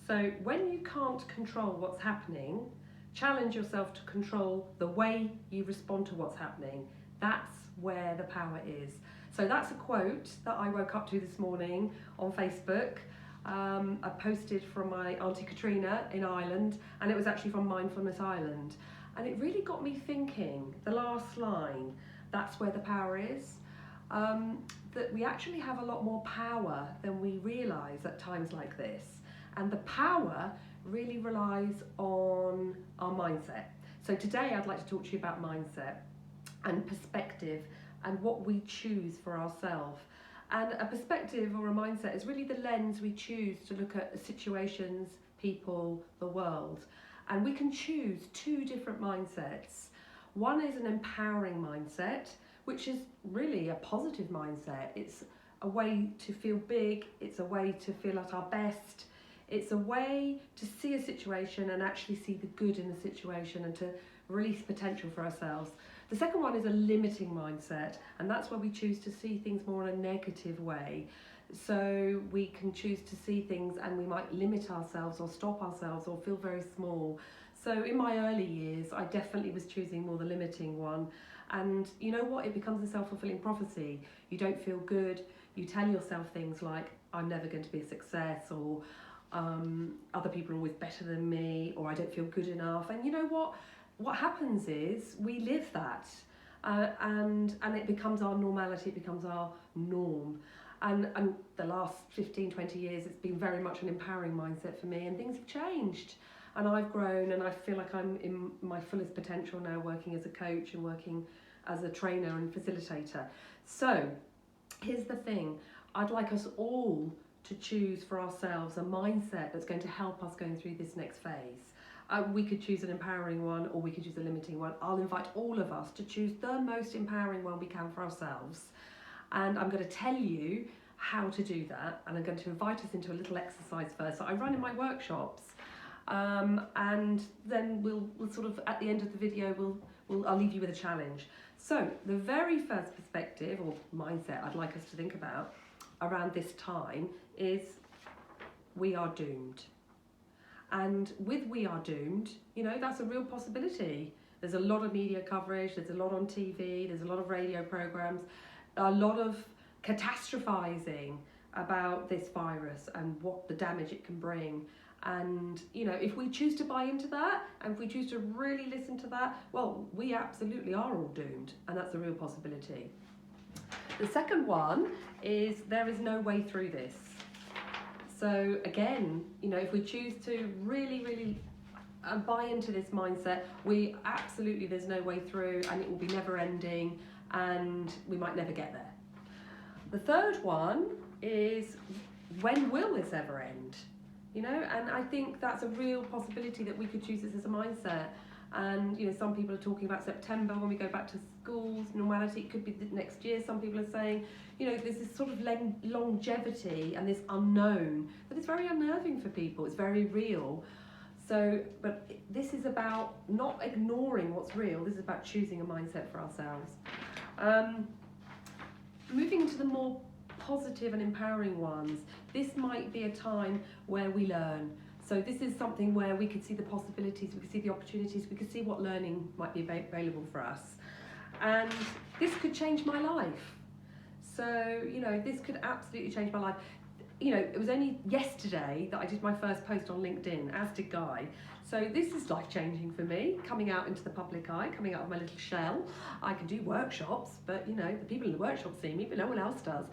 So when you can't control what's happening, challenge yourself to control the way you respond to what's happening. That's where the power is. So that's a quote that I woke up to this morning on Facebook. I posted from my Auntie Katrina in Ireland, and it was actually from Mindfulness Ireland. And it really got me thinking, the last line, that's where the power is. That we actually have a lot more power than we realise at times like this. And the power really relies on our mindset. So today I'd like to talk to you about mindset and perspective and what we choose for ourselves. And a perspective or a mindset is really the lens we choose to look at situations, people, the world. And we can choose two different mindsets. One is an empowering mindset, which is really a positive mindset. It's a way to feel big, it's a way to feel at our best, it's a way to see a situation and actually see the good in the situation and to release potential for ourselves. The second one is a limiting mindset, and that's where we choose to see things more in a negative way. So we can choose to see things and we might limit ourselves or stop ourselves or feel very small. So in my early years, I definitely was choosing more the limiting one. And you know what? It becomes a self-fulfilling prophecy. You don't feel good. You tell yourself things like, I'm never going to be a success, or other people are always better than me, or I don't feel good enough. And you know what? What happens is we live that, and it becomes our normality, it becomes our norm. And the last 15, 20 years, it's been very much an empowering mindset for me, and things have changed. And I've grown, and I feel like I'm in my fullest potential now, working as a coach and working as a trainer and facilitator. So here's the thing. I'd like us all to choose for ourselves a mindset that's going to help us going through this next phase. We could choose an empowering one, or we could choose a limiting one. I'll invite all of us to choose the most empowering one we can for ourselves. And I'm going to tell you how to do that. And I'm going to invite us into a little exercise first that I run in my workshops. And then we'll sort of, at the end of the video, I'll leave you with a challenge. So the very first perspective or mindset I'd like us to think about around this time is we are doomed. And with we are doomed, you know, that's a real possibility. There's a lot of media coverage, there's a lot on TV, there's a lot of radio programs, a lot of catastrophizing about this virus and what the damage it can bring. And, you know, if we choose to buy into that, and if we choose to really listen to that, well, we absolutely are all doomed, and that's a real possibility. The second one is there is no way through this. So again, you know, if we choose to really buy into this mindset, there's no way through, and it will be never ending, and we might never get there. The third one is, when will this ever end? You know, and I think that's a real possibility that we could choose this as a mindset. And, you know, some people are talking about September when we go back to schools, normality, it could be the next year. Some people are saying, you know, there's this sort of longevity and this unknown that is very unnerving for people. It's very real. So, but this is about not ignoring what's real. This is about choosing a mindset for ourselves. Moving into the more positive and empowering ones, this might be a time where we learn. So this is something where we could see the possibilities, we could see the opportunities, we could see what learning might be available for us. And this could change my life. So, you know, this could absolutely change my life. You know, it was only yesterday that I did my first post on LinkedIn, as did Guy. So this is life-changing for me, coming out into the public eye, coming out of my little shell. I can do workshops, but, you know, the people in the workshop see me, but no one else does.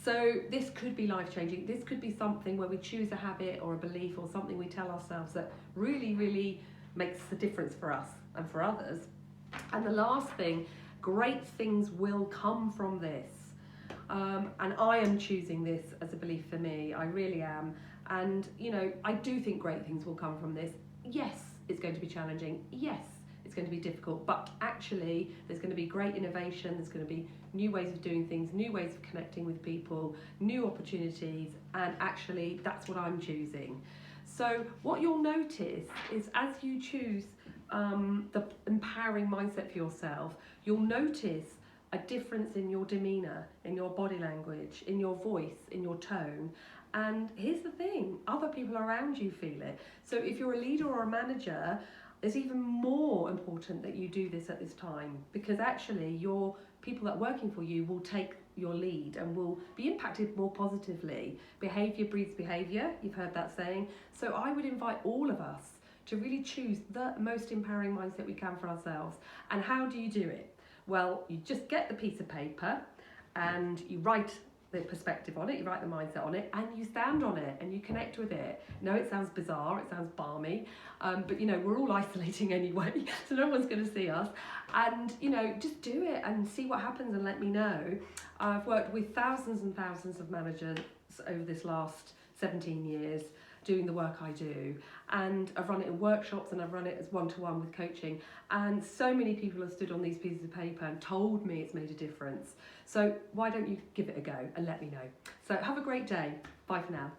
So this could be life-changing. This could be something where we choose a habit or a belief or something we tell ourselves that really makes a difference for us and for others. And the last thing, great things will come from this. And I am choosing this as a belief for me. I really am. And, you know, I do think great things will come from this. Yes, it's going to be challenging. Yes, it's going to be difficult. But actually, there's going to be great innovation. There's going to be new ways of doing things, new ways of connecting with people, new opportunities. And actually, that's what I'm choosing. So what you'll notice is as you choose the empowering mindset for yourself, you'll notice a difference in your demeanour, in your body language, in your voice, in your tone. And here's the thing, other people around you feel it. So if you're a leader or a manager, it's even more important that you do this at this time, because actually your people that are working for you will take your lead and will be impacted more positively. Behaviour breeds behaviour, you've heard that saying. So I would invite all of us to really choose the most empowering mindset we can for ourselves. And how do you do it? Well, you just get the piece of paper and you write the perspective on it, you write the mindset on it, and you stand on it and you connect with it. No, it sounds bizarre, it sounds balmy, but we're all isolating anyway, so no one's going to see us. And just do it and see what happens and let me know. I've worked with thousands and thousands of managers over this last 17 years doing the work I do, and I've run it in workshops and I've run it as one-to-one with coaching, and so many people have stood on these pieces of paper and told me it's made a difference. So why don't you give it a go and let me know. So have a great day. Bye for now.